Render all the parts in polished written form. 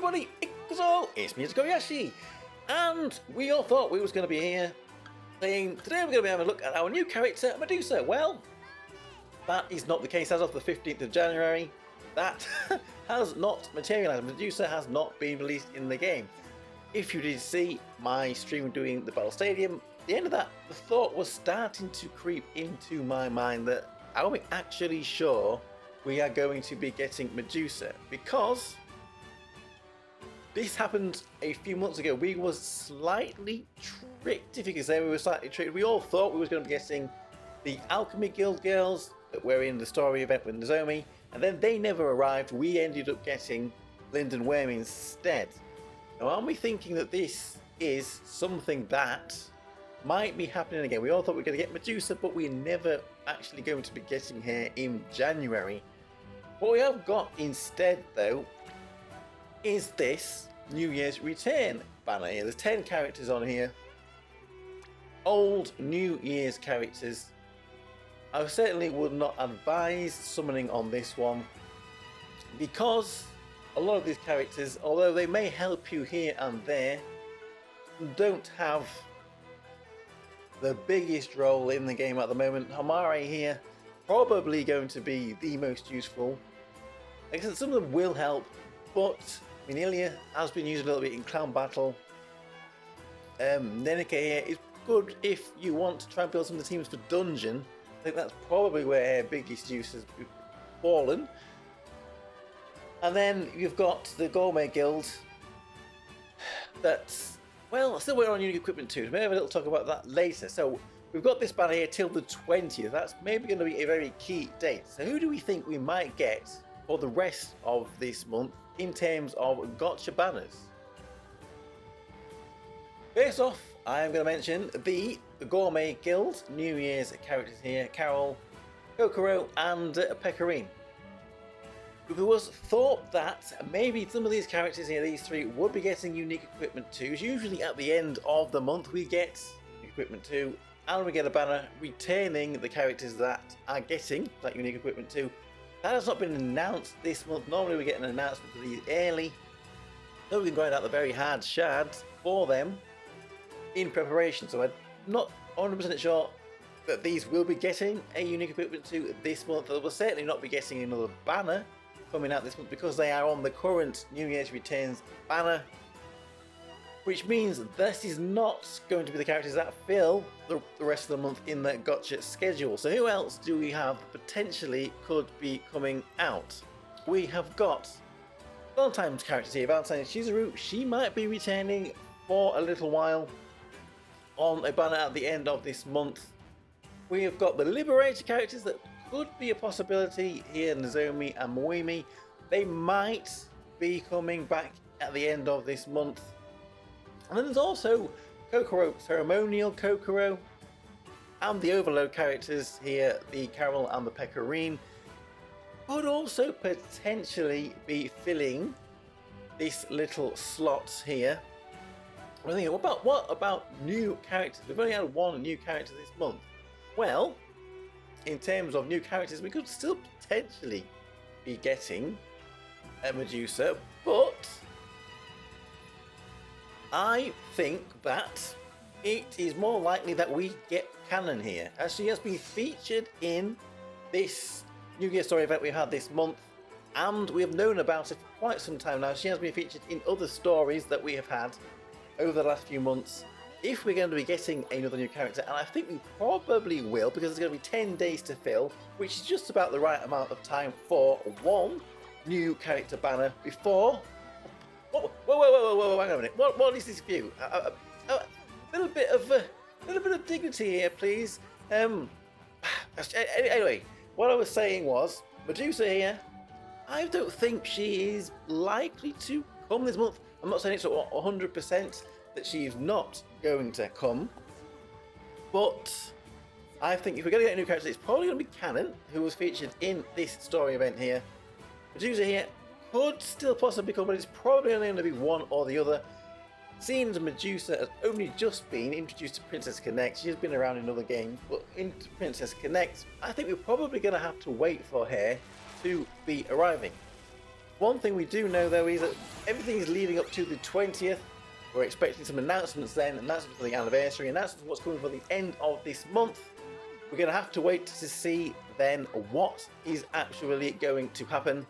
everybody, it's me, Tokkuri Yashi, and we all thought we was going to be here saying today we're going to be having a look at our new character, Medusa. Well, that is not the case as of the 15th of January. That has not materialised. Medusa has not been released in the game. If you did see my stream doing the Battle Stadium, at the end of that, the thought was starting to creep into my mind that are we actually sure we are going to be getting Medusa? Because this happened a few months ago. We was slightly tricked, if you could say we were slightly tricked. We all thought we was going to be getting the Alchemy Guild girls that were in the story event with Nozomi, and then they never arrived. We ended up getting Linden Worm instead. Now, aren't we thinking that this is something that might be happening again? We all thought we were going to get Medusa, but we're never actually going to be getting her in January. What we have got instead, though, is this New Year's Return banner here. There's 10 characters on here. Old New Year's characters. I certainly would not advise summoning on this one, because a lot of these characters, although they may help you here and there, don't have the biggest role in the game at the moment. Hamare here, probably going to be the most useful. Like I said, some of them will help, but Minilia has been used a little bit in Clown Battle. Nenike here is good if you want to try and build some of the teams for Dungeon. I think that's probably where her biggest use has fallen. And then you've got the Gourmet Guild. That's, well, still waiting on unique equipment too. Maybe have a little talk about that later. So we've got this banner here till the 20th. That's maybe going to be a very key date. So who do we think we might get for the rest of this month in terms of gotcha banners? First off, I am going to mention the Gourmet Guild New Year's characters here: Carol, Kokoro, and Pecorine. It was thought that maybe some of these characters here, these three, would be getting unique equipment too. Usually at the end of the month we get equipment 2, and we get a banner returning the characters that are getting that unique equipment 2. That has not been announced this month. Normally we get an announcement for these early, so we can grind out the very hard shards for them in preparation. So I'm not 100% sure that these will be getting a unique equipment 2 this month. They will certainly not be getting another banner coming out this month because they are on the current New Year's Returns banner, which means this is not going to be the characters that fill the rest of the month in the gotcha schedule. So who else do we have potentially could be coming out? We have got Valentine's characters here. Valentine Shizuru, she might be returning for a little while on a banner at the end of this month. We have got the Liberator characters that could be a possibility here, Nozomi and Moimi. They might be coming back at the end of this month. And then there's also Kokoro, Ceremonial Kokoro, and the Overload characters here, the Carol and the Pecorine, could also potentially be filling this little slot here. I think, what about new characters? We've only had one new character this month. Well, in terms of new characters, we could still potentially be getting a Medusa, but I think that it is more likely that we get Canon here, as she has been featured in this New Year story event we've had this month, and we have known about it for quite some time now. She has been featured in other stories that we have had over the last few months. If we're going to be getting another new character, and I think we probably will, because it's going to be 10 days to fill, which is just about the right amount of time for one new character banner before... Whoa, hang on a minute. What is this view? A little bit of dignity here, please. Anyway, what I was saying was, Medusa here, I don't think she is likely to come this month. I'm not saying it's 100% that she is not going to come, but I think if we're going to get a new character, it's probably going to be Canon, who was featured in this story event here. Medusa here could still possibly come, but it's probably only going to be one or the other. Seeing as Medusa has only just been introduced to Princess Connect, she has been around in other games, but in Princess Connect, I think we're probably going to have to wait for her to be arriving. One thing we do know though is that everything is leading up to the 20th. We're expecting some announcements then, announcements for the anniversary, announcements for what's coming for the end of this month. We're going to have to wait to see then what is actually going to happen.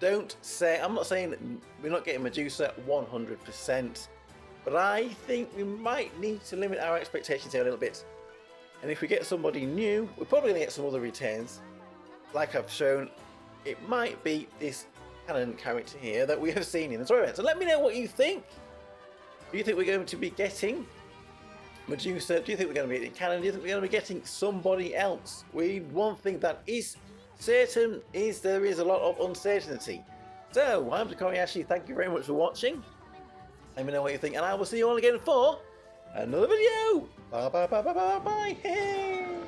Don't say, I'm not saying we're not getting Medusa 100%, but I think we might need to limit our expectations here a little bit. And if we get somebody new, we're probably going to get some other returns. Like I've shown, it might be this canon character here that we have seen in the story event. So let me know what you think. Do you think we're going to be getting Medusa? Do you think we're going to be getting canon? Do you think we're going to be getting somebody else? One thing that is certain is there is a lot of uncertainty. So, I'm Tokkuri Yashi. Thank you very much for watching. Let me know what you think, and I will see you all again for another video. Bye bye bye bye bye bye. Hey.